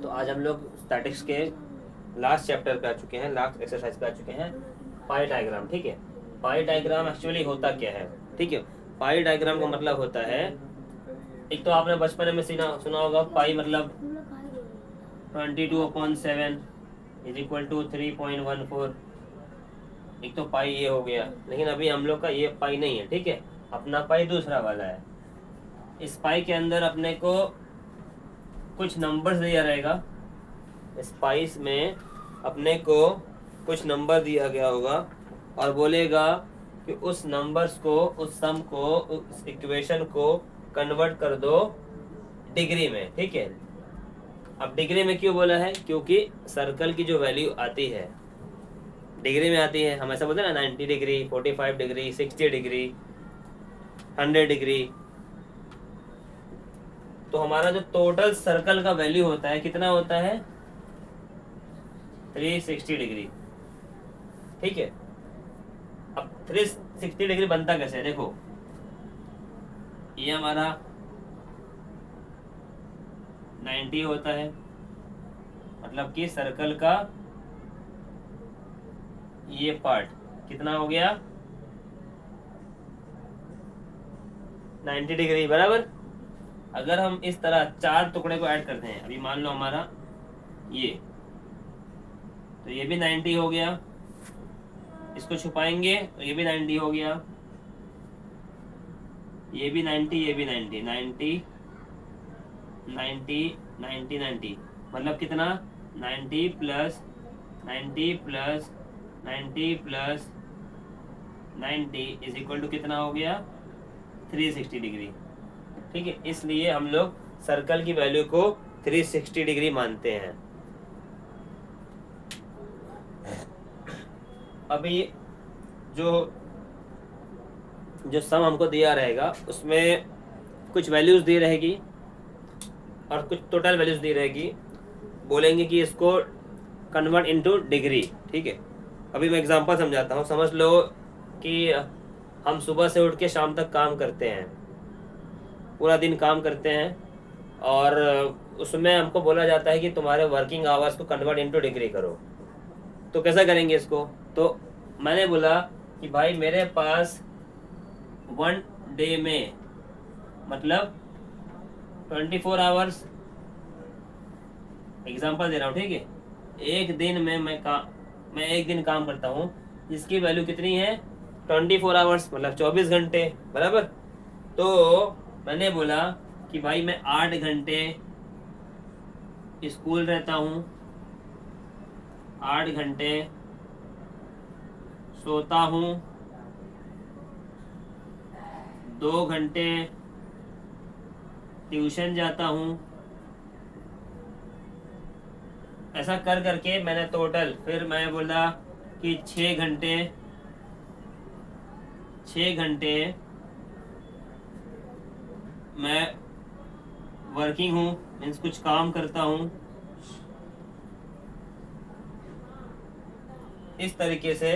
तो आज हम लोग स्टैटिक्स के लास्ट चैप्टर पे आ चुके हैं, लास्ट एक्सरसाइज पे आ चुके हैं, पाई डायग्राम। ठीक है, पाई डायग्राम एक्चुअली होता क्या है? ठीक है, पाई डायग्राम का मतलब होता है, एक तो आपने बचपन में सुना होगा, पाई मतलब 22/7 इज इक्वल टू 3.14। एक तो पाई ये हो गया, लेकिन अभी हम लोग का ये पाई नहीं है। ठीक है, अपना पाई दूसरा वाला है। इस पाई के अंदर अपने को कुछ नंबर्स दिया रहेगा। स्पाइस में अपने को कुछ नंबर दिया गया होगा और बोलेगा कि उस नंबर्स को, उस सम को, उस इक्वेशन को कन्वर्ट कर दो डिग्री में। ठीक है, अब डिग्री में क्यों बोला है? क्योंकि सर्कल की जो वैल्यू आती है डिग्री में आती है। हम ऐसा बोलते हैं ना, 90 डिग्री, 45 डिग्री, 60 डिग्री, 100 डिग्री। तो हमारा जो टोटल सर्कल का वैल्यू होता है कितना होता है? 360 डिग्री। ठीक है, अब 360 डिग्री बनता कैसे है? देखो, ये हमारा 90 होता है, मतलब कि सर्कल का ये पार्ट कितना हो गया? 90 डिग्री बराबर। अगर हम इस तरह चार टुकड़े को ऐड करते हैं, अभी मान लो हमारा ये, तो ये भी 90 हो गया। इसको छुपाएंगे तो ये भी 90 हो गया, ये भी 90, ये भी 90, 90 90 90 90, मतलब कितना? 90 plus 90 plus 90 plus 90 is equal to कितना हो गया? 360 डिग्री। ठीक है, इसलिए हम लोग सर्कल की वैल्यू को 360 डिग्री मानते हैं। अभी जो जो सम हमको दिया रहेगा उसमें कुछ वैल्यूज दी रहेगी और कुछ टोटल वैल्यूज दी रहेगी। बोलेंगे कि इसको कन्वर्ट इनटू डिग्री। ठीक है, अभी मैं एग्जांपल समझाता हूँ। समझ लो कि हम सुबह से उठ के शाम तक काम करते हैं, पूरा दिन काम करते हैं, और उसमें हमको बोला जाता है कि तुम्हारे वर्किंग आवर्स को कन्वर्ट इनटू डिग्री करो। तो कैसा करेंगे इसको? तो मैंने बोला कि भाई मेरे पास 1 डे में मतलब 24 आवर्स, एग्जांपल दे रहा हूँ। ठीक है, एक दिन में मैं एक दिन काम करता हूँ जिसकी वैल्यू कितनी है? 24 आवर्स, मतलब 24 घंटे बराबर। तो मैंने बोला कि भाई मैं 8 घंटे स्कूल रहता हूँ, 8 घंटे सोता हूँ, 2 घंटे ट्यूशन जाता हूँ। ऐसा कर करके मैंने टोटल, फिर मैं बोला कि 6 घंटे मैं वर्किंग हूँ, मीन्स कुछ काम करता हूँ। इस तरीके से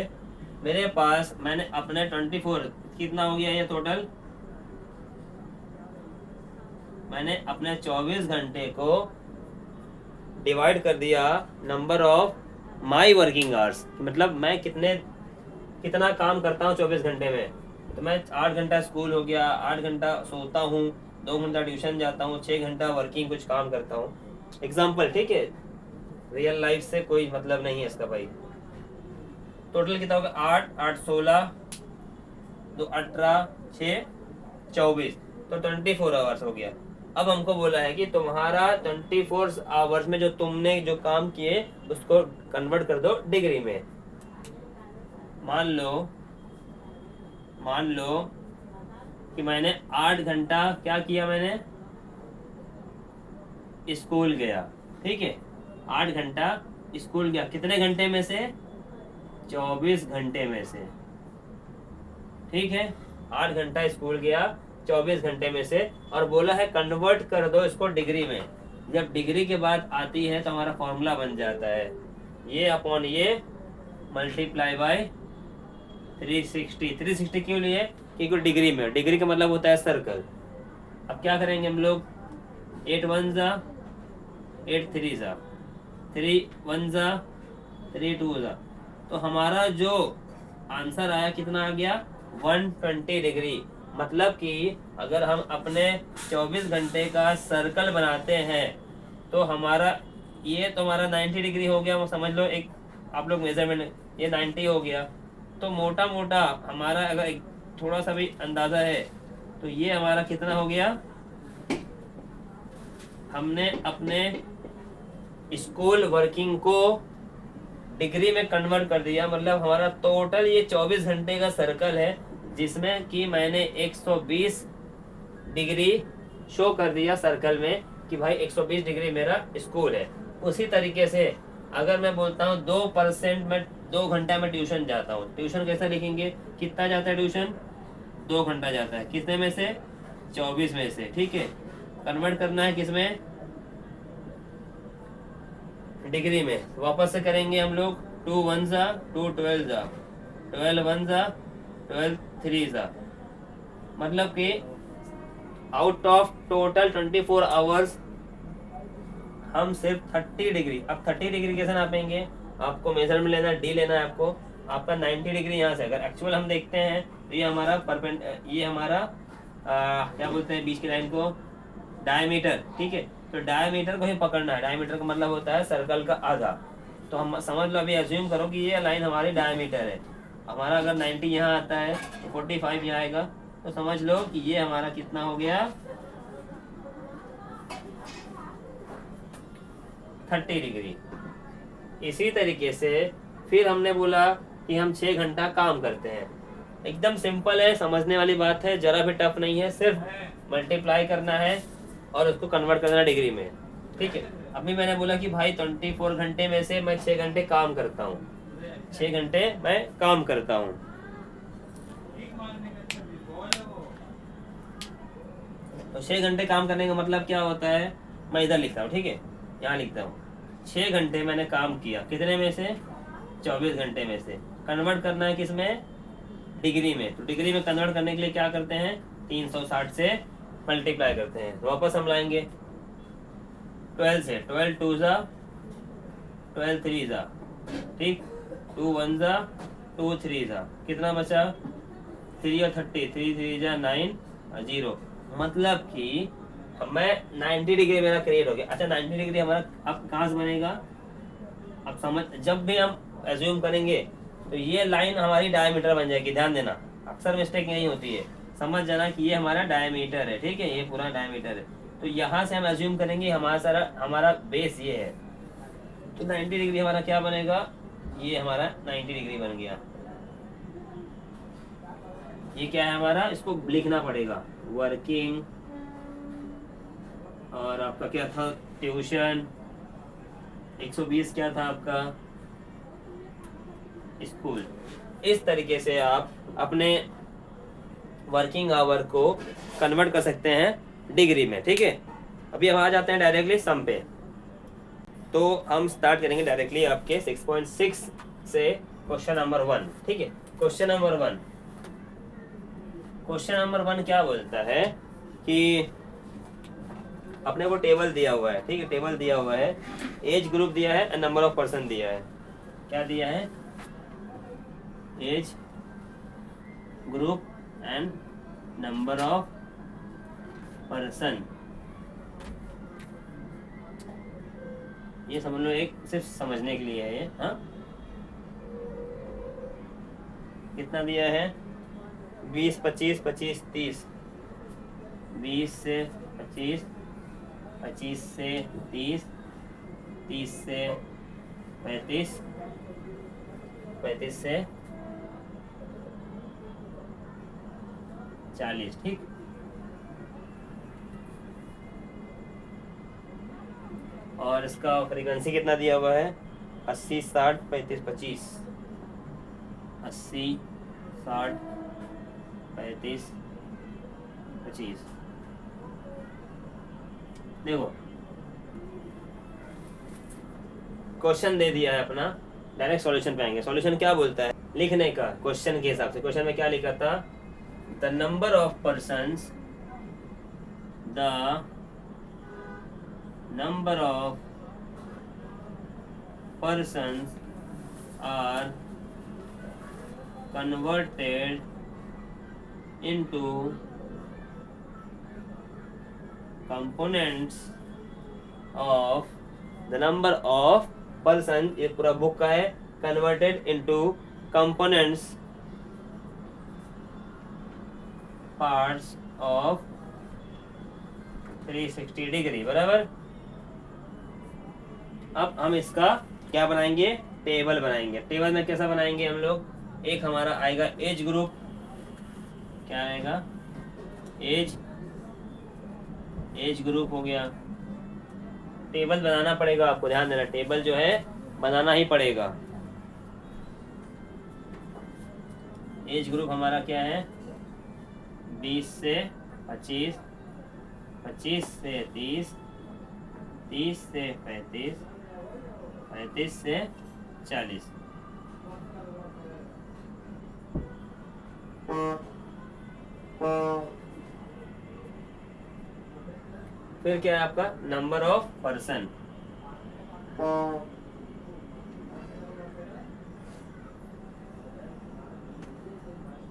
मेरे पास, मैंने अपने 24, कितना हो गया ये टोटल? मैंने अपने 24 घंटे को डिवाइड कर दिया number of my working hours, मतलब मैं कितना काम करता हूँ 24 घंटे में। तो मैं 8 घंटा स्कूल हो गया, 8 घंटा सोता हूँ, 2 घंटा ट्यूशन जाता हूँ, 6 घंटा वर्किंग कुछ काम करता हूँ। एग्जाम्पल, ठीक है, रियल लाइफ से कोई मतलब नहीं है इसका भाई। टोटल कितना होगा? 8 8 16 2 18 6 24, तो 24 आवर्स हो गया। अब हमको बोला है कि तुम्हारा 24 आवर्स में जो तुमने जो काम किए उसको कन्वर्ट कर दो डिग्री में। मान लो कि मैंने 8 घंटा क्या किया? मैंने स्कूल गया। ठीक है, 8 घंटा स्कूल गया, कितने घंटे में से? 24 घंटे में से। ठीक है, 8 घंटा स्कूल गया 24 घंटे में से, और बोला है कन्वर्ट कर दो इसको डिग्री में। जब डिग्री के बाद आती है तो हमारा फॉर्मूला बन जाता है ये अपॉन ये मल्टीप्लाई बाय 360। 360 क्यों लिए? क्योंकि डिग्री में, डिग्री का मतलब होता है सर्कल। अब क्या करेंगे हम लोग? 8 1 जा 8 3 ज़ा, 3 1 ज़ा, 3 2 ज़ा। तो हमारा जो आंसर आया कितना आ गया 120 डिग्री। मतलब कि अगर हम अपने 24 घंटे का सर्कल बनाते हैं तो हमारा ये तो हमारा 90 डिग्री हो गया, वो समझ लो एक आप लोग मेजरमेंट, ये 90 हो गया। तो मोटा मोटा हमारा अगर एक थोड़ा सा भी अंदाज़ा है तो ये हमारा कितना हो गया, हमने अपने स्कूल वर्किंग को डिग्री में कन्वर्ट कर दिया। मतलब हमारा टोटल ये 24 घंटे का सर्कल है जिसमें कि मैंने 120 डिग्री शो कर दिया सर्कल में कि भाई 120 डिग्री मेरा स्कूल है। उसी तरीके से अगर मैं बोलता हूँ 2% में 2 घंटा में ट्यूशन जाता हूँ, ट्यूशन कैसा लिखेंगे, कितना जाता है ट्यूशन, 2 घंटा जाता है, कितने में से 24 में से, ठीक है। कन्वर्ट करना है किसमें, डिग्री में। वापस से करेंगे हम लोग, 2 1 ज़ा, 2 12 ज़ा, 12 1 ज़ा, 12 3 ज़ा। मतलब कि आउट ऑफ टोटल 24 आवर्स हम सिर्फ 30 डिग्री, अब 30 डिग्री कैसे नापेंगे, आपको मेजर में लेना, डी लेना है आपको। आपका 90 डिग्री यहाँ से अगर एक्चुअल हम देखते हैं तो ये हमारा ये हमारा क्या बोलते हैं बीच की लाइन को, डायमीटर, ठीक है। तो डायमीटर को ही पकड़ना है, डायमीटर का मतलब होता है सर्कल का आधा। तो हम समझ लो, अभी अज्यूम करो कि ये लाइन हमारी डायमीटर है। हमारा अगर 90 यहाँ आता है तो 45 यहाँ आएगा, तो समझ लो कि ये हमारा कितना हो गया 30 डिग्री। इसी तरीके से फिर हमने बोला कि हम 6 घंटा काम करते हैं। एकदम सिंपल है, समझने वाली बात है, जरा भी टफ नहीं है, सिर्फ मल्टीप्लाई करना है और उसको कन्वर्ट करना डिग्री में, ठीक है। अभी मैंने बोला कि भाई 24 घंटे में से मैं 6 घंटे काम करता हूँ, 6 घंटे मैं काम करता हूँ। तो 6 घंटे काम करने का मतलब क्या होता है, मैं इधर लिखता हूँ, ठीक है, यहाँ लिखता हूँ 6 घंटे मैंने काम किया, कितने में से, 24 घंटे में से। कन्वर्ट करना है किसमें, डिग्री में। तो डिग्री में कन्वर्ट करने के लिए क्या करते हैं, 360 से मल्टीप्लाई करते हैं। वापस हम लाएंगे 12 से, 12 2 ज़ा, 12 3 ज़ा, ठीक, 2 1 ज़ा, 2 3 ज़ा, कितना बचा 3 और 30, 3 3 ज़ा 9 और 0। मतलब कि मैं 90 डिग्री मेरा क्रिएट हो गया। अच्छा 90 डिग्री हमारा अब कहाँ से बनेगा, अब समझ, जब भी हम एज्यूम करेंगे तो ये लाइन हमारी डायमीटर बन जाएगी। ध्यान देना, अक्सर मिस्टेक यही होती है, समझ जाना कि ये हमारा डायमीटर है, ठीक है, ये पूरा डायमीटर है। तो यहाँ से हम एज्यूम करेंगे हमारा बेस ये है। तो 90 डिग्री हमारा क्या बनेगा, ये हमारा 90 डिग्री बन गया। ये क्या है हमारा, इसको लिखना पड़ेगा, वर्किंग, और आपका क्या था ट्यूशन, 120 क्या था आपका स्कूल। इस तरीके से आप अपने वर्किंग आवर को कन्वर्ट कर सकते हैं डिग्री में, ठीक है। अभी हम आ जाते हैं डायरेक्टली सम पे। तो हम स्टार्ट करेंगे डायरेक्टली आपके 6.6 से क्वेश्चन नंबर 1, ठीक है। क्वेश्चन नंबर 1 क्या बोलता है कि अपने को टेबल दिया हुआ है, ठीक है, टेबल दिया हुआ है, एज ग्रुप दिया है, नंबर ऑफ पर्सन दिया है। क्या दिया है, age group and number of person. ये समझ लो, एक सिर्फ समझने के लिए है ये, हाँ। कितना दिया है, 20 25 25 30, 20 से 25, 25 से 30, 30 से 35, 35 से 40, ठीक। और इसका फ्रीक्वेंसी कितना दिया हुआ है, 80 60 35 25, 80 60 35 25। देखो क्वेश्चन दे दिया है अपना, डायरेक्ट सॉल्यूशन पे आएंगे। सॉल्यूशन क्या बोलता है लिखने का, क्वेश्चन के हिसाब से। क्वेश्चन में क्या लिखा था, the number of persons persons are converted into components of the number of person, ये पूरा बुक का है, converted into components parts of 360 degree, बराबर। अब हम इसका क्या बनाएंगे, टेबल बनाएंगे। टेबल में कैसा बनाएंगे हम लोग, एक हमारा आएगा एज ग्रुप, क्या आएगा, एज ग्रुप हो गया। टेबल बनाना पड़ेगा आपको, ध्यान देना, टेबल जो है बनाना ही पड़ेगा। एज ग्रुप हमारा क्या है, 20 से 25, 25 से 30, 30 से 35, 35 से 40। फिर क्या है आपका number of person,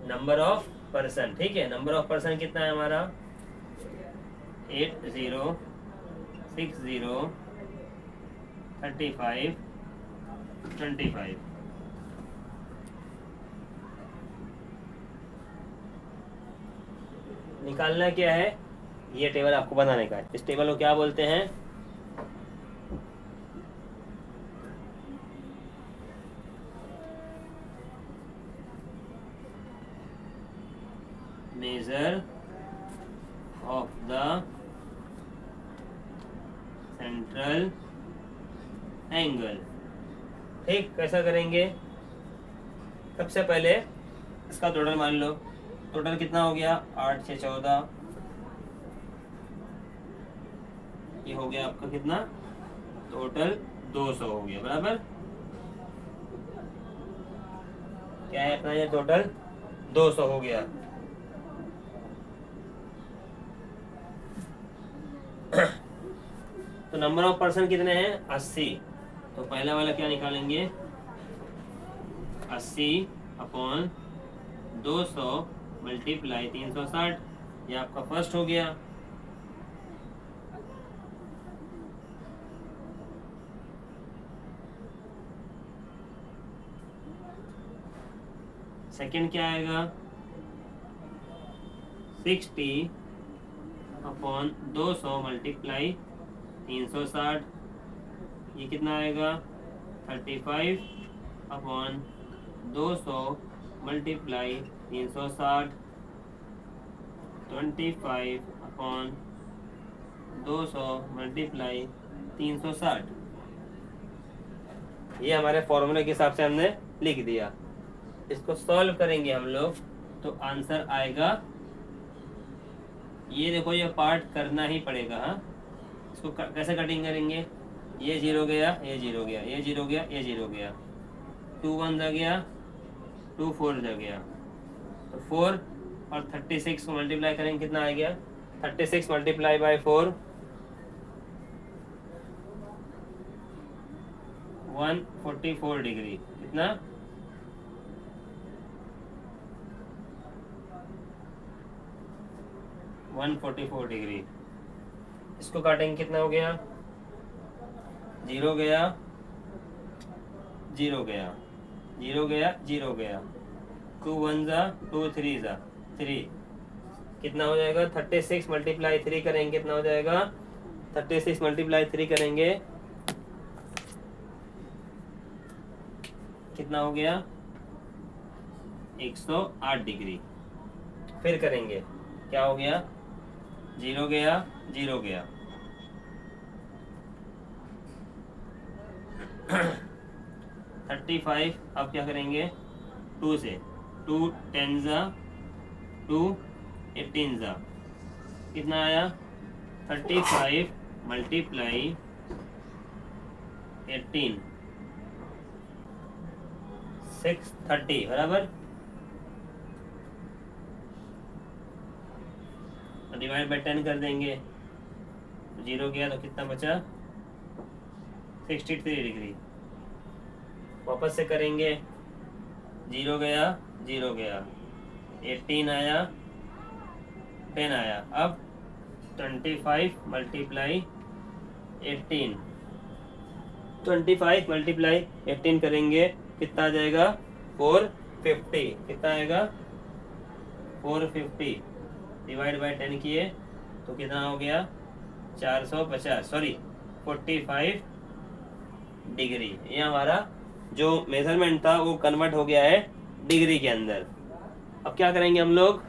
number of person, ठीक है। नंबर ऑफ पर्सन कितना है हमारा, 80, 60, 35, 25। निकालना क्या है, ये टेबल आपको बनाने का है। इस टेबल को क्या बोलते हैं, measure of the central angle. ठीक, कैसा करेंगे, सबसे पहले इसका टोटल मान लो। टोटल कितना हो गया, 8 6 14, ये हो गया आपका कितना, टोटल 200 हो गया, बराबर। क्या है अपना, ये टोटल 200 हो गया। तो नंबर ऑफ पर्सन कितने हैं, 80। तो पहला वाला क्या निकालेंगे, 80 अपॉन 200 मल्टीप्लाई 360, ये आपका फर्स्ट हो गया। सेकेंड क्या आएगा, 60 अपॉन 200 मल्टीप्लाई 360, ये कितना आएगा, 35 अपॉन 200 मल्टीप्लाई 360, 25 अपॉन 200 मल्टीप्लाई 360। ये हमारे फॉर्मूले के हिसाब से हमने लिख दिया। इसको सॉल्व करेंगे हम लोग तो आंसर आएगा, ये देखो, ये पार्ट करना ही पड़ेगा। हाँ, इसको कैसे कटिंग करेंगे, ये 0 गया, ये 0 गया, ये 0 गया, ये 0 गया, 2 1 जा गया, 2 4 जा गया, तो 4 और 36 को मल्टीप्लाई करेंगे, कितना आ गया, 36 मल्टीप्लाई बाय 4, 144 डिग्री, कितना, 144 डिग्री। इसको काटेंगे, कितना हो गया, 0 गया, 0 गया, 0 गया, 0 गया, 2 1 जा, 2 3 जा, 3, कितना हो जाएगा, 36 मल्टीप्लाई 3 करेंगे, कितना हो जाएगा, 36 मल्टीप्लाई 3 करेंगे, कितना हो गया, 108 डिग्री। फिर करेंगे, क्या हो गया, 0 गया, 0 गया, 35, अब क्या करेंगे, 2 से, 2 10 जा, 2 18 जा, कितना आया, 35 मल्टीप्लाई 18, 630, बराबर। डिवाइड बाय 10 कर देंगे, 0 गया तो कितना बचा, 63 डिग्री। वापस से करेंगे, 0 गया 0 गया, 18 आया 10 आया। अब 25 मल्टीप्लाई 18, 25 मल्टीप्लाई 18 करेंगे, कितना आ जाएगा 450। कितना आएगा 450 डिवाइड बाय 10 किए तो कितना हो गया 450, सॉरी 45 डिग्री। ये हमारा जो मेजरमेंट था वो कन्वर्ट हो गया है डिग्री के अंदर। अब क्या करेंगे हम लोग,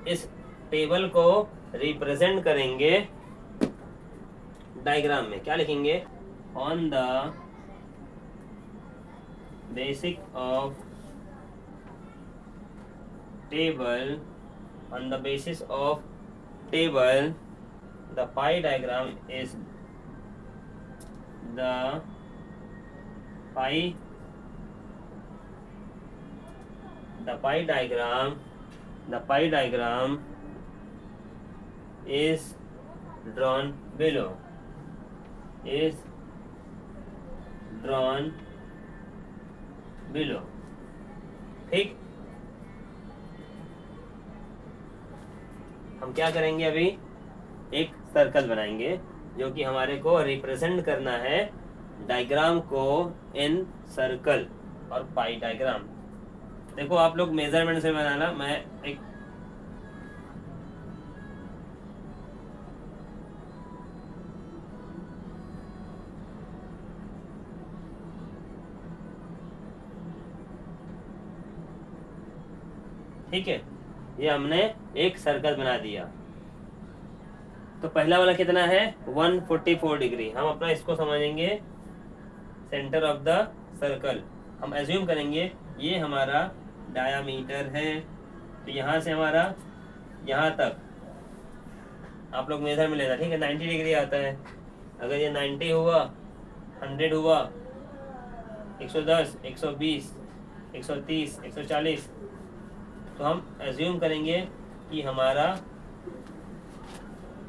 इस टेबल को रिप्रेजेंट करेंगे डायग्राम में। क्या लिखेंगे, on the basic of table, on the basis of table, the pie diagram is the pie diagram is drawn below, ठीक। हम क्या करेंगे, अभी एक सर्कल बनाएंगे जो कि हमारे को रिप्रेजेंट करना है डायग्राम को इन सर्कल और पाई डायग्राम। देखो आप लोग मेजरमेंट से बनाना, मैं एक ठीक है, ये हमने एक सर्कल बना दिया। तो पहला वाला कितना है 144 डिग्री। हम अपना इसको समझेंगे सेंटर ऑफ द सर्कल। हम एज्यूम करेंगे ये हमारा डायामीटर है, तो यहाँ से हमारा यहाँ तक आप लोग मेजर में लेना, ठीक है। 90 डिग्री आता है, अगर ये 90 हुआ, 100 हुआ, 110, 120, 130, 140, तो हम एज्यूम करेंगे कि हमारा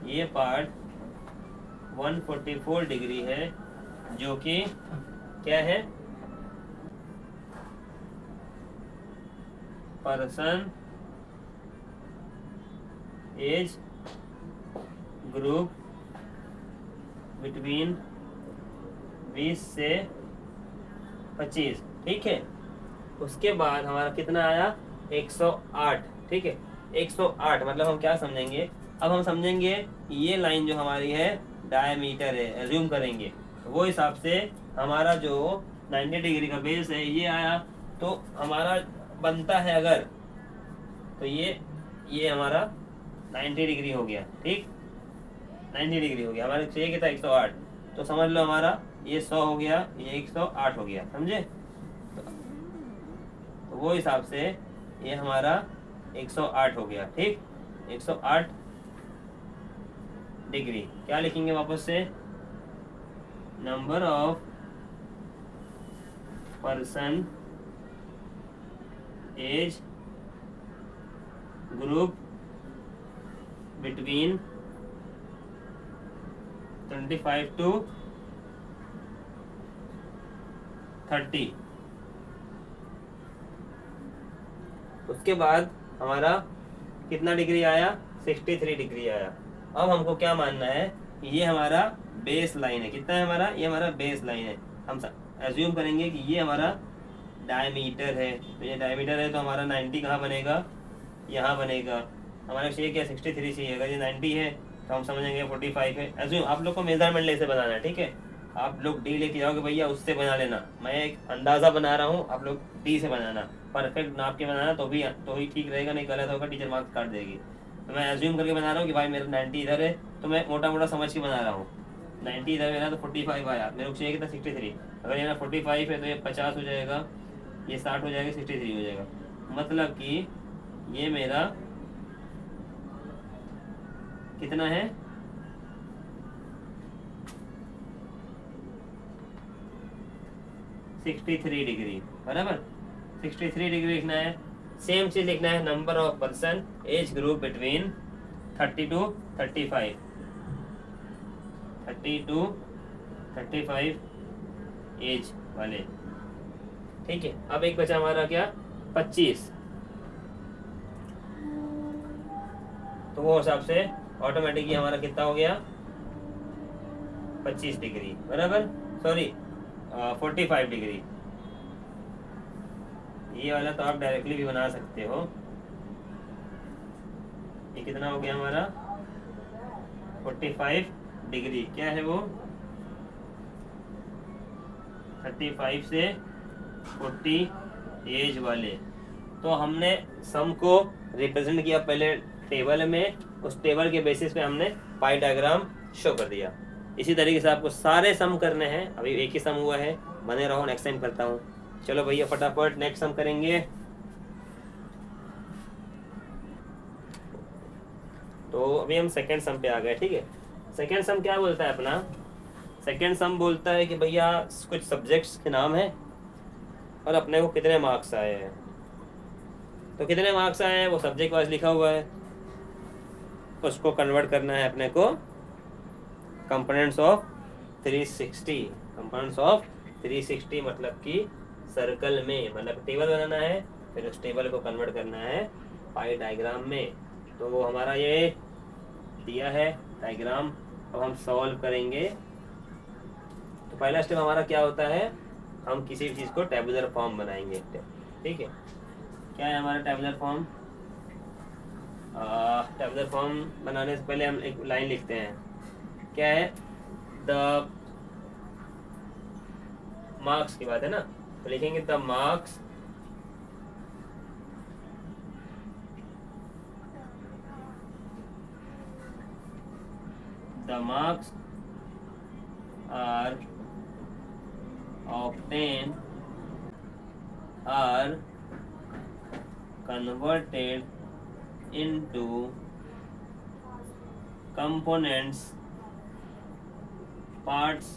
ये पार्ट 144 डिग्री है, जो कि क्या है, पर्सन एज ग्रुप बिटवीन 20 से 25, ठीक है। उसके बाद हमारा कितना आया 108, ठीक है। 108 मतलब हम क्या समझेंगे, अब हम समझेंगे ये लाइन जो हमारी है डायमीटर है, एज्यूम करेंगे वो हिसाब से हमारा जो 90 डिग्री का बेस है ये आया, तो हमारा बनता है अगर, तो ये हमारा 90 डिग्री हो गया, ठीक। 90 डिग्री हो गया, हमारे चाहिए कितना 108, तो समझ लो हमारा ये 100 हो गया, ये 108 हो गया, समझे। तो वो हिसाब से ये हमारा 108 हो गया, ठीक। 108 डिग्री। क्या लिखेंगे वापस से, number of person age group between 25 to 30। उसके बाद हमारा कितना डिग्री आया 63 डिग्री आया। अब हमको क्या मानना है, ये हमारा बेस लाइन है, कितना है हमारा, ये हमारा बेस लाइन है। हम एज्यूम करेंगे कि ये हमारा डायमीटर है, तो ये डायमीटर है, तो हमारा 90 कहाँ बनेगा, यहाँ बनेगा। हमारे चाहिए क्या 63 चाहिए, अगर ये 90 है तो हम समझेंगे 45 है। एज्यूम आप लोग को मेजरमेंट ले से बनाना है, ठीक है। आप लोग डी लेके जाओगे भैया, उससे बना लेना। मैं एक अंदाज़ा बना रहा हूँ, आप लोग डी से बनाना, परफेक्ट नाप के बनाना, तो ही ठीक रहेगा, नहीं गलत होगा टीचर मार्क्स काट देगी। तो मैं एज्यूम करके बना रहा हूँ कि भाई मेरा 90 इधर है, तो मैं मोटा मोटा समझ के बना रहा हूँ। 90 इधर मेरा, तो 45 आया, मेरे को चाहिए कितना 63। अगर ये मेरा 45 है तो ये 50 हो जाएगा, ये 60 हो जाएगा, 63 हो जाएगा। मतलब कि ये मेरा कितना है 63 डिग्री, बराबर। 63 डिग्री लिखना है। सेम चीज लिखना है, number of person age group between 30 to 35। 30 to 35 age वाले। ठीक है, अब एक बचा हमारा क्या, 25। तो वो हिसाब से ऑटोमेटिकली हमारा कितना हो गया, 25 डिग्री बराबर, सॉरी 45 डिग्री। ये वाला तो आप डायरेक्टली भी बना सकते हो। ये कितना हो गया हमारा, 45 डिग्री। क्या है वो, 35 से 40 एज वाले। तो हमने सम को रिप्रेजेंट किया पहले टेबल में, उस टेबल के बेसिस पे हमने पाई डायग्राम शो कर दिया। इसी तरीके से आपको सारे सम करने हैं। अभी एक ही सम हुआ है, बने रहो, नेक्स्ट टाइम करता हूँ। चलो भैया फटाफट नेक्स्ट सम करेंगे। तो अभी हम सेकेंड सम पे आ गए। ठीक है, सेकेंड सम क्या बोलता है अपना, सेकेंड सम बोलता है कि भैया कुछ सब्जेक्ट्स के नाम है और अपने को कितने मार्क्स आए हैं। तो कितने मार्क्स आए हैं वो सब्जेक्ट वाइज लिखा हुआ है, उसको कन्वर्ट करना है अपने को कंपोनेंट्स ऑफ 360। कंपोनेंट्स ऑफ 360 मतलब कि सर्कल में, मतलब टेबल बनाना है, फिर उस टेबल को कन्वर्ट करना है पाई डायग्राम में। तो हमारा ये दिया है डायग्राम, अब हम सॉल्व करेंगे। तो पहला स्टेप हमारा क्या होता है, हम किसी भी चीज़ को टेबुलर फॉर्म बनाएंगे। ठीक है, क्या है हमारा टेबुलर फॉर्म। टेबुलर फॉर्म बनाने से पहले हम एक लाइन लिखते हैं। क्या है, द मार्क्स की बात है ना, तो लिखेंगे the marks are obtained are converted into components parts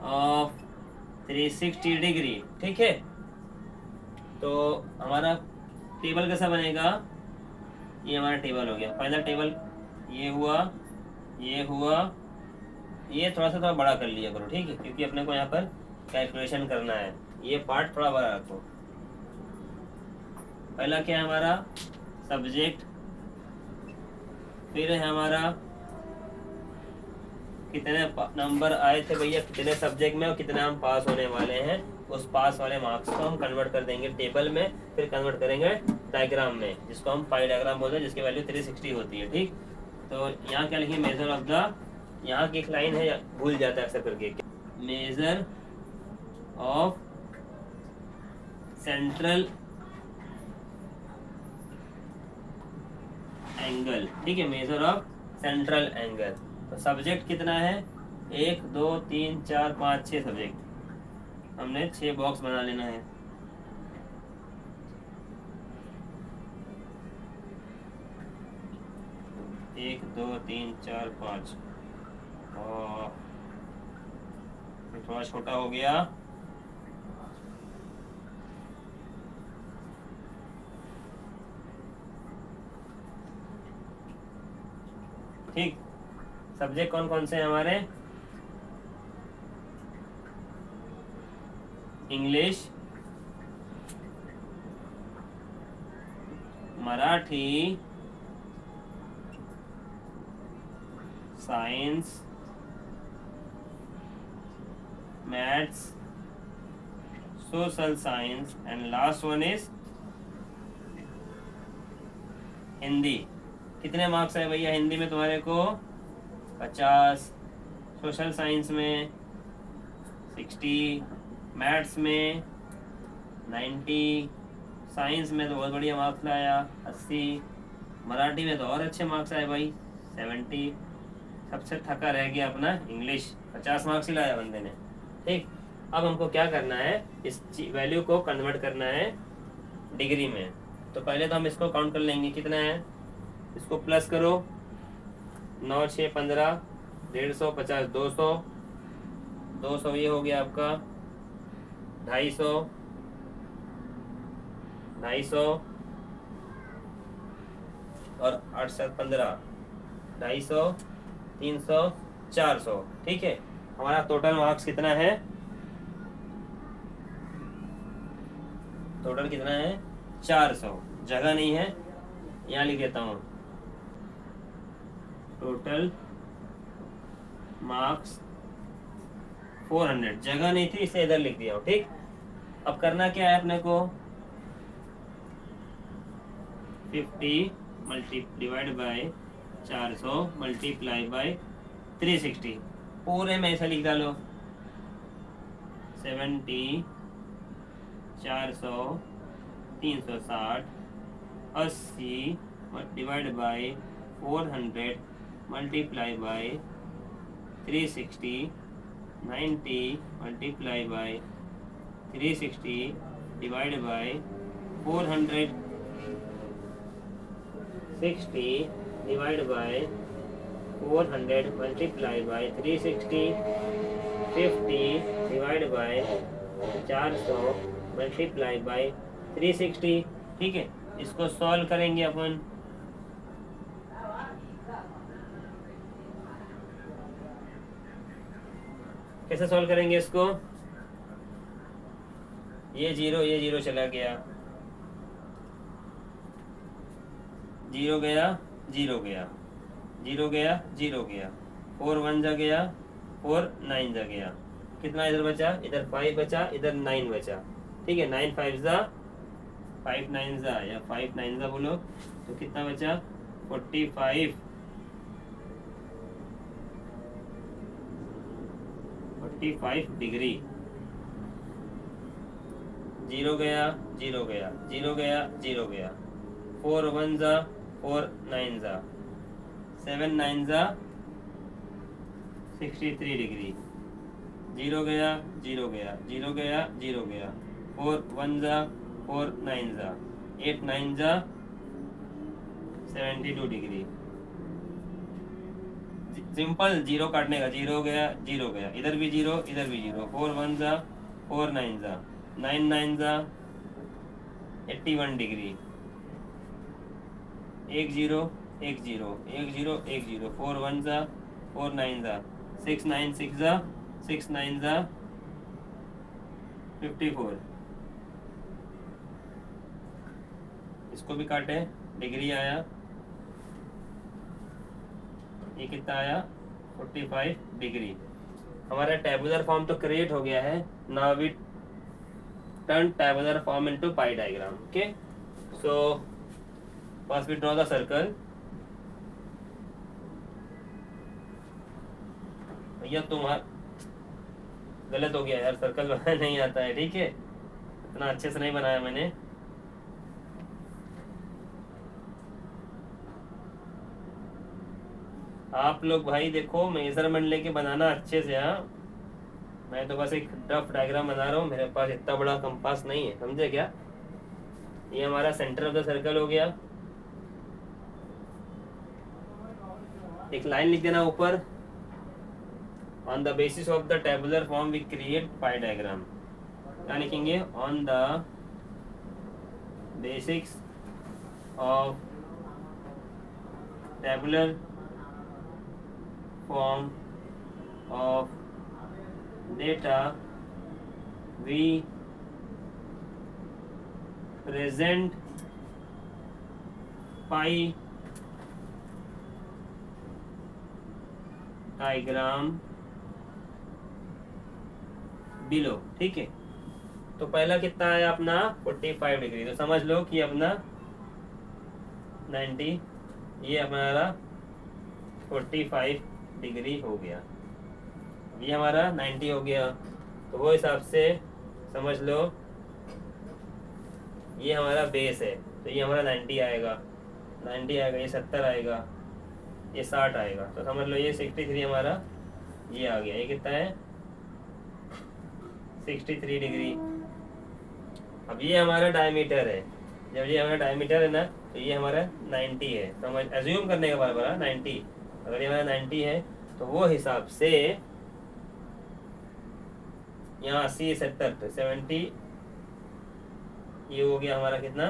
of 360 degree. ठीक है, तो हमारा टेबल कैसा बनेगा, ये हमारा टेबल हो गया। पहला टेबल ये हुआ, ये हुआ, ये थोड़ा बड़ा कर लिया करो। ठीक है, क्योंकि अपने को यहाँ पर कैलकुलेशन करना है, ये पार्ट थोड़ा बड़ा रखो। पहला क्या है हमारा, सब्जेक्ट। फिर है हमारा कितने नंबर आए थे भैया, कितने सब्जेक्ट में और कितने हम पास होने वाले हैं। उस पास वाले मार्क्स को हम कन्वर्ट कर देंगे टेबल में, फिर कन्वर्ट करेंगे डायग्राम में, जिसको हम पाई डायग्राम बोलते हैं, जिसकी वैल्यू 360 होती है। ठीक, तो यहाँ क्या लिखिए, मेजर ऑफ द, यहाँ की एक लाइन है भूल जाता है अक्सर करके, मेजर ऑफ सेंट्रल एंगल। ठीक है, मेजर ऑफ सेंट्रल एंगल। तो सब्जेक्ट कितना है, 1 2 3 4 5 6 सब्जेक्ट, हमने 6 बॉक्स बना लेना है। एक दो तीन चार पाँच, और थोड़ा छोटा हो गया। ठीक, सब्जेक्ट कौन कौन से हैं हमारे, English, Marathi, science, maths, social science, and last one is Hindi. कितने मार्क्स है भैया हिंदी में तुम्हारे को, 50, सोशल साइंस में 60, मैथ्स में 90, साइंस में तो बहुत बढ़िया मार्क्स लाया 80, मराठी में तो और अच्छे मार्क्स आए भाई 70। सबसे थका रह गया अपना इंग्लिश, 50 मार्क्स ही लाया बंदे ने। ठीक, अब हमको क्या करना है, इस वैल्यू को कन्वर्ट करना है डिग्री में। तो पहले तो हम इसको काउंट कर लेंगे, कितना है, इसको प्लस करो, 9 6 15, 150 50 200, 200 ये हो गया आपका 250, 250 और 8 7 15, 250, 300 400। ठीक है, हमारा टोटल मार्क्स कितना है, टोटल कितना है 400। जगह नहीं है, यहाँ लिख देता हूँ टोटल मार्क्स 400। जगह नहीं थी इसे इधर लिख दिया हूँ। ठीक, अब करना क्या है अपने को, 50 डिवाइड बाय 400 मल्टीप्लाई बाय 360, पूरे में ऐसा लिख डालो 70 400 360 80 divide by 400 multiply by 360 90 multiply by 360 divide by 400 60 divide by 400 multiply by 360 50 divide by 400 multiply by 360। ठीक है, इसको सॉल्व करेंगे अपन। कैसे सॉल्व करेंगे इसको, ये जीरो चला गया, जीरो गया, जीरो गया, जीरो गया, जीरो गया, 4 1 जा गया, 4 9 जा गया, कितना इधर बचा, इधर 5 बचा, इधर 9 बचा। ठीक है, 9 5 जा 5 9 जा या 5 9 जा बोलो, तो कितना बचा 45 डिग्री। जीरो गया, जीरो गया, जीरो गया, जीरो गया, 4 1 जा 4 9 जा, 7 9 जा 63 डिग्री। जीरो गया, जीरो गया, जीरो गया, जीरो गया, 4 1 जा 4 9 जा, 8 9 जा 72 डिग्री। सिंपल जीरो काटने का, जीरो गया, जीरो गया, इधर भी जीरो, इधर भी जीरो, 4 1 जा 4 9 जा, 9 9 जा 81 डिग्री। एक जीरो, एक जीरो, एक जीरो, एक जीरो, 4 1 जा 4 9 जा, 6 9 6 जा 6 9 जा 54। इसको भी काटे, डिग्री आया, ये कितना आया 45 डिग्री। हमारा टेबुलर फॉर्म तो क्रिएट हो गया है। Now we turn tabular form into pie diagram. Okay, so first we draw the circle. भैया तुम्हारा गलत हो गया यार, सर्कल बनाना नहीं आता है। ठीक है, इतना अच्छे से नहीं बनाया मैंने। आप लोग भाई देखो, मेजरमेंट लेके बनाना अच्छे से। हाँ, मैं तो बस एक रफ डायग्राम बना रहा हूँ, मेरे पास इतना बड़ा कंपास नहीं है, समझे क्या। ये हमारा सेंटर ऑफ द सर्कल हो गया। एक लाइन लिख देना ऊपर, on the basis of the tabular form we create pie diagram. क्या लिखेंगे, on the basics of tabular form of data we present pie diagram below। ठीक है, तो पहला कितना आया अपना 45 डिग्री, तो समझ लो कि अपना 90, ये हमारा 45 डिग्री हो गया। ये हमारा 90 हो गया, तो वो हिसाब से समझ लो ये हमारा बेस है, तो ये हमारा 90 आएगा, 90 आएगा, ये 70 आएगा, ये 60 आएगा, तो समझ लो ये 63 हमारा ये आ गया। ये कितना है 63 डिग्री। अब ये हमारा डायमीटर है, जब ये हमारा डायमीटर है ना, तो ये हमारा 90 है। समझ, एज्यूम करने के बाद 90, अगर ये हमारा 90 है तो वो हिसाब से यहाँ 80 70 तो 70, ये हो गया हमारा कितना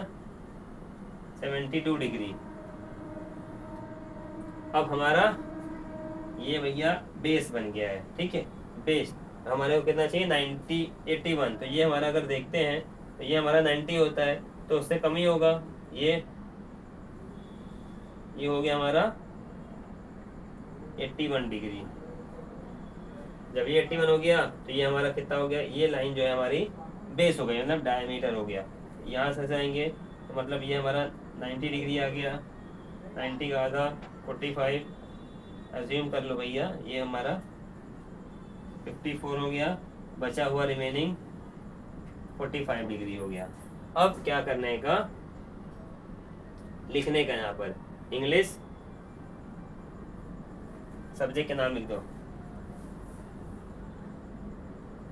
72 डिग्री। अब हमारा ये भैया बेस बन गया है, ठीक है। बेस हमारे को कितना चाहिए, 90 81। तो ये हमारा अगर देखते हैं तो ये हमारा 90 होता है, तो उससे कम ही होगा। ये हो गया हमारा 81 डिग्री। जब ये 81 हो गया तो ये हमारा कितना हो गया, ये लाइन जो है हमारी बेस हो गई, मतलब डायमीटर हो गया। यहाँ से आएंगे तो मतलब ये हमारा 90 डिग्री आ गया। 90 का आधा 45, अज्यूम कर लो भैया, ये हमारा 54 हो गया। बचा हुआ रिमेनिंग 45 डिग्री हो गया। अब क्या करने का, लिखने का, यहाँ पर इंग्लिश सब्जेक्ट के नाम लिख दो,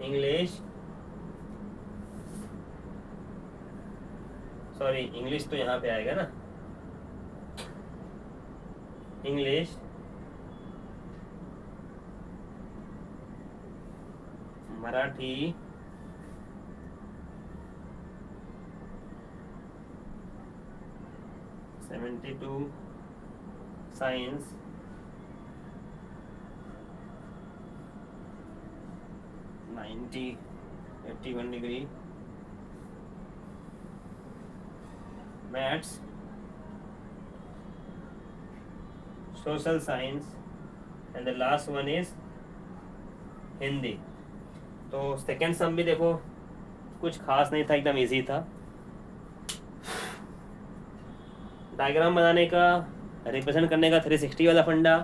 इंग्लिश, सॉरी इंग्लिश तो यहाँ पे आएगा ना, English Marathi (72) science 90 81 degree, maths, social science, and the last one is Hindi. तो सेकेंड सम भी देखो कुछ खास नहीं था, एकदम इजी था। डायग्राम बनाने का, रिप्रेजेंट करने का 360 वाला फंडा,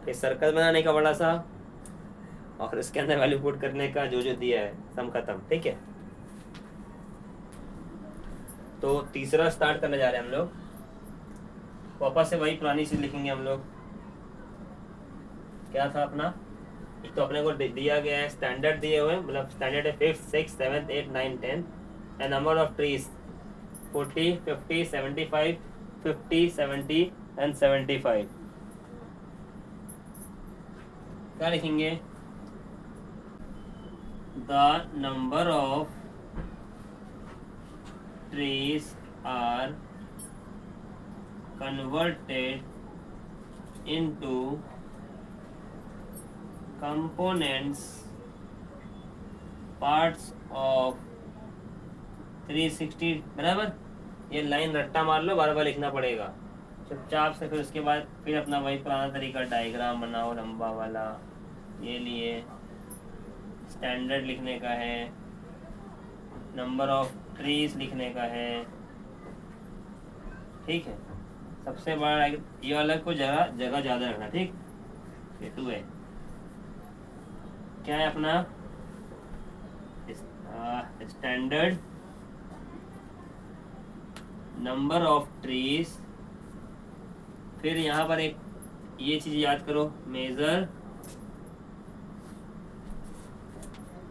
फिर सर्कल बनाने का बड़ा सा, और इसके अंदर वैल्यू पुट करने का जो दिया है, सम खत्म, ठीक है। तो तीसरा स्टार्ट करने जा रहे हैं हम लोग। वापस से वही पुरानी चीज लिखेंगे हम लोग। क्या था अपना, एक तो अपने को दिया गया है स्टैंडर्ड दिए हुए, मतलब स्टैंडर्ड है 5th 6th 7th 8th 9th 10th, and number of trees 40 50 75 50 70 and 75। क्या लिखेंगे, the number of trees are converted into components parts of 360। बराबर, ये लाइन रट्टा मार लो, बार बार लिखना पड़ेगा चुपचाप से। फिर उसके बाद फिर अपना वही पुराना तरीका, डायग्राम बनाओ लंबा वाला, ये लिए स्टैंडर्ड लिखने का है, नंबर ऑफ ट्रीज लिखने का है, ठीक है। सबसे बड़ा ये वाला को जगह ज़्यादा रखना, ठीक। ये 2 है, क्या है अपना स्टैंडर्ड नंबर ऑफ ट्रीज। फिर यहाँ पर एक ये चीज याद करो, measure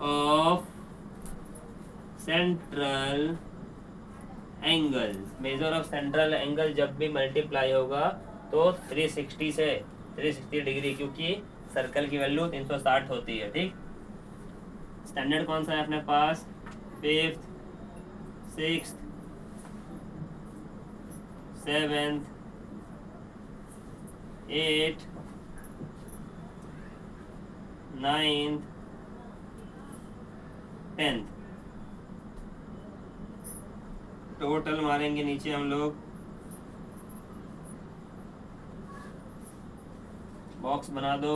of central angle. Measure of central angle जब भी मल्टीप्लाई होगा तो 360 से 360 डिग्री, क्योंकि सर्कल की वैल्यू 360 होती है, ठीक। स्टैंडर्ड कौन सा है अपने पास, 5th 6th 7th 8th 9th 10th। Total मारेंगे नीचे हम लोग, बॉक्स बना दो,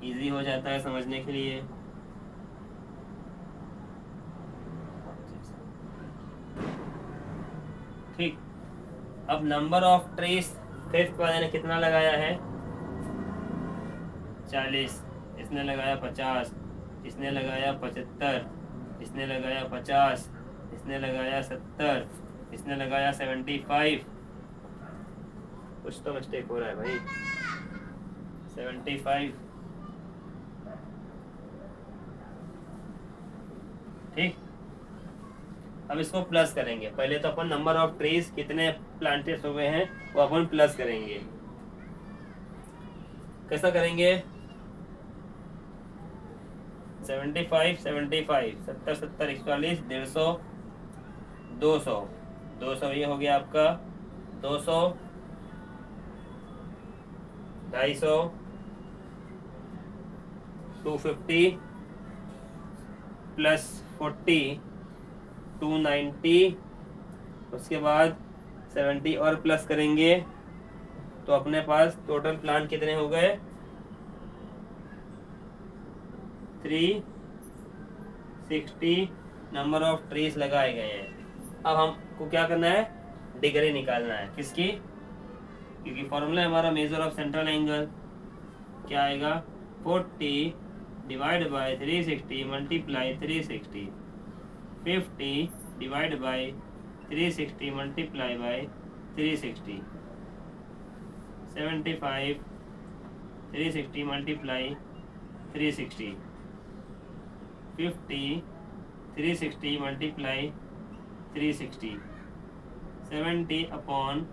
इजी हो जाता है समझने के लिए। ठीक, अब नंबर ऑफ ट्रीज 5th वाले ने कितना लगाया है, 40, इसने लगाया 50, इसने लगाया 75, इसने लगाया 50, इसने लगाया 70, इसने लगाया 75। कुछ तो मिस्टेक हो रहा है भाई, 75, ठीक। अब इसको प्लस करेंगे। पहले तो अपन नंबर ऑफ ट्रीज कितने प्लांटेड हुए हैं वो अपन प्लस करेंगे। कैसा करेंगे, 75 75 70 70 41 150 200 ये हो गया आपका 200 250, 250 प्लस 40, 290, उसके बाद 70 और प्लस करेंगे तो अपने पास टोटल प्लांट कितने हो गए? 360 नंबर ऑफ ट्रीज लगाए गए हैं। अब हमको क्या करना है? डिग्री निकालना है। किसकी? क्योंकि फॉर्मूला हमारा मेजर ऑफ सेंट्रल एंगल क्या आएगा? 40 divide by 360 multiply 360, 50 divide by 360 multiply by 360, 75 360 multiply 360, 50 360 multiply 360, 70 upon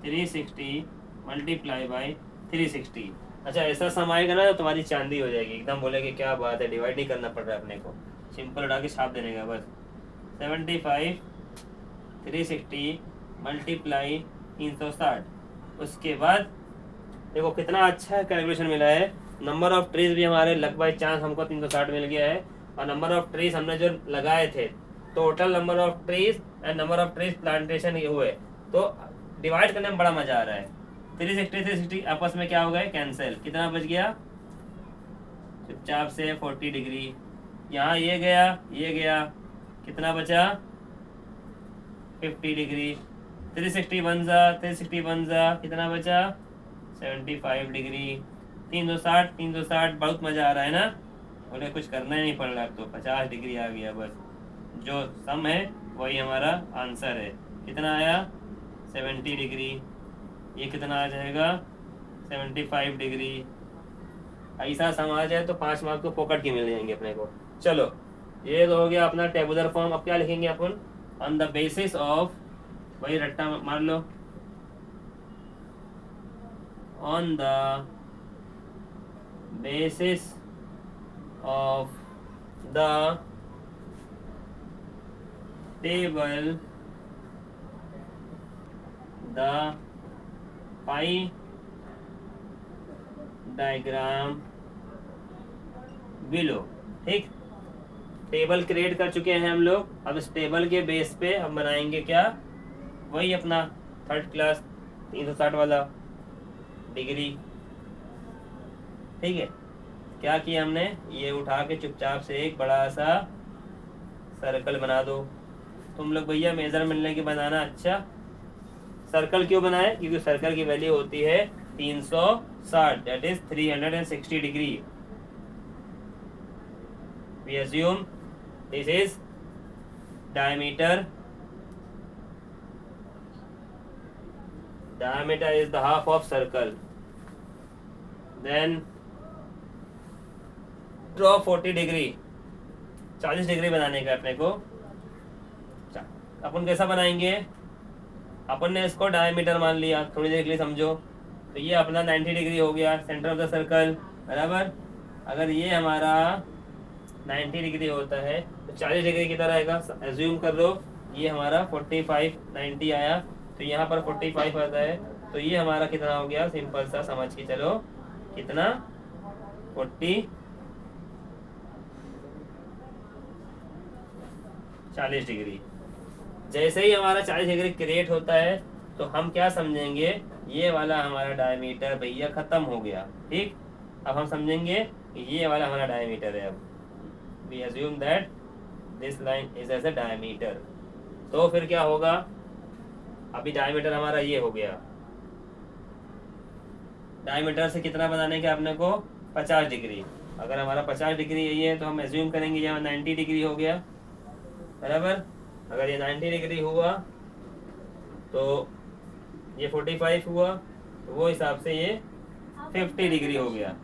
360 multiply by 360। अच्छा, ऐसा सम आएगा ना तो तुम्हारी चांदी हो जाएगी, एकदम बोलेगे क्या बात है, डिवाइड नहीं करना पड़ रहा है अपने को, सिंपल उठा के छाप देने का बस। 75 360 मल्टीप्लाई 360, उसके बाद देखो कितना अच्छा कैलकुलेशन मिला है। नंबर ऑफ ट्रीज भी हमारे लक बाई चांस हमको 360 मिल गया है, और नंबर ऑफ ट्रीज हमने जो लगाए थे, total number of trees and number of trees plantation ये हुए, तो डिवाइड करने में बड़ा मजा आ रहा है। 360 360 आपस में क्या हो गए? कैंसिल। कितना बच गया? चुपचाप से 40 डिग्री। यहाँ ये गया, कितना बचा? 50 डिग्री। 360 बन जा, कितना बचा? 75 डिग्री। 360 बहुत मजा आ रहा है ना? बोले कुछ करना ही नहीं पड़ रहा, तो 50 डिग्री आ गया बस। जो सम है वही हमारा आंसर है। कितना आया? 70 डिग्री। ये कितना आ जाएगा? 75 डिग्री। ऐसा सम आ जाए तो 5 मार्क तो पॉकेट के मिल जाएंगे अपने को। चलो, ये तो हो गया अपना टेबुलर फॉर्म। अब क्या लिखेंगे अपन? ऑन द बेसिस ऑफ, वही रट्टा मार लो, on the basis of the table the pie diagram below. ठीक, टेबल क्रिएट कर चुके हैं हम लोग। अब इस टेबल के बेस पे हम बनाएंगे क्या? वही अपना थर्ड क्लास 360 वाला डिग्री। ठीक है, क्या किया हमने? ये उठा के चुपचाप से एक बड़ा सा सर्कल बना दो। तुम लोग भैया मेजरमेंट लेके बनाना। अच्छा, सर्कल क्यों बनाए? क्योंकि सर्कल की वैल्यू होती है 360, that is 360 degree. We assume this is diameter is the half of circle, then draw 40 degree. 40 degree बनाने का अपने को। अपन कैसा बनाएंगे? अपन ने इसको डायमीटर मान लिया, थोड़ी देर के लिए समझो। तो ये अपना 90 डिग्री हो गया, सेंटर ऑफ द सर्कल, बराबर। अगर ये हमारा 90 डिग्री होता है तो 40 डिग्री कितना रहेगा? एज्यूम कर लो ये हमारा 45 90 आया, तो यहाँ पर 45 आता है, तो ये हमारा कितना हो गया? सिंपल सा समझ के चलो, कितना? 40 डिग्री। जैसे ही हमारा 40 डिग्री क्रिएट होता है तो हम क्या समझेंगे? ये वाला हमारा डायमीटर भैया खत्म हो गया। ठीक, अब हम समझेंगे ये वाला हमारा डायमीटर है। अब we assume that this line is as a diameter। तो फिर क्या होगा? अभी डायमीटर हमारा ये हो गया। डायमीटर से कितना बनाने का अपने को? 50 डिग्री। अगर हमारा 50 डिग्री यही है तो हम एज्यूम करेंगे यहाँ 90 डिग्री हो गया, बराबर। अगर ये 90 डिग्री हुआ तो ये 45 हुआ, तो वो हिसाब से ये 50 डिग्री हो गया।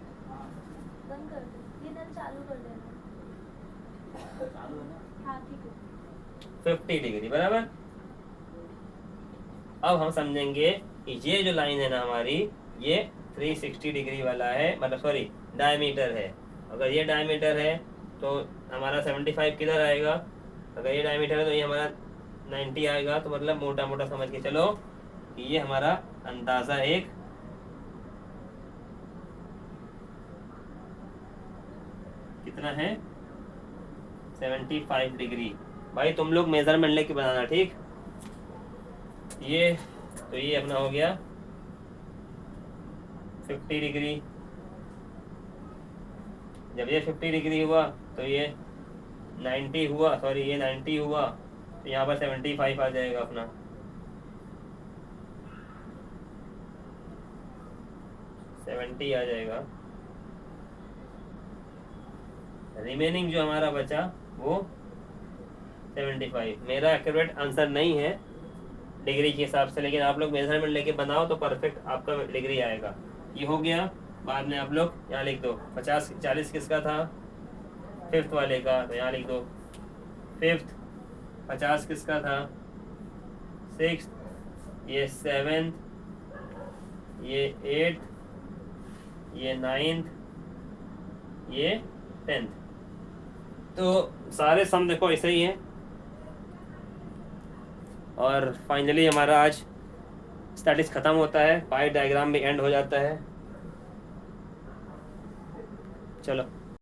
50 डिग्री, बराबर। अब हम समझेंगे कि ये जो लाइन है ना हमारी, ये 360 डिग्री वाला है, मतलब सॉरी डायमीटर है। अगर ये डायमीटर है तो हमारा 75 किधर आएगा? अगर ये डायमीटर है तो ये हमारा 90 आएगा। तो मतलब मोटा मोटा समझ के चलो कि ये हमारा अंदाज़ा एक कितना है 75 डिग्री। भाई तुम लोग मेजरमेंट लेके बनाना, ठीक। ये तो ये अपना हो गया 50 डिग्री। जब ये 50 डिग्री हुआ तो ये 90 हुआ, सॉरी ये 90 हुआ, तो यहाँ पर 75 आ जाएगा अपना। सेवेंटी आ जाएगा। रिमेनिंग जो हमारा बचा वो 75। मेरा एक्यूरेट आंसर नहीं है डिग्री के हिसाब से, लेकिन आप लोग मेजरमेंट लेके बनाओ तो परफेक्ट आपका डिग्री आएगा। ये हो गया। बाद में आप लोग यहाँ लिख दो 50 40 किसका था, फिफ्थ वाले का, तो यहाँ लिख दो फिफ्थ। 50 किसका था, सिक्स। ये सेवेंथ, ये एट्थ, ये नाइन्थ, ये 10th। तो सारे सम देखो ऐसे ही हैं। और फाइनली हमारा आज स्टैटिक्स ख़त्म होता है, पाई डायग्राम भी एंड हो जाता है। चलो।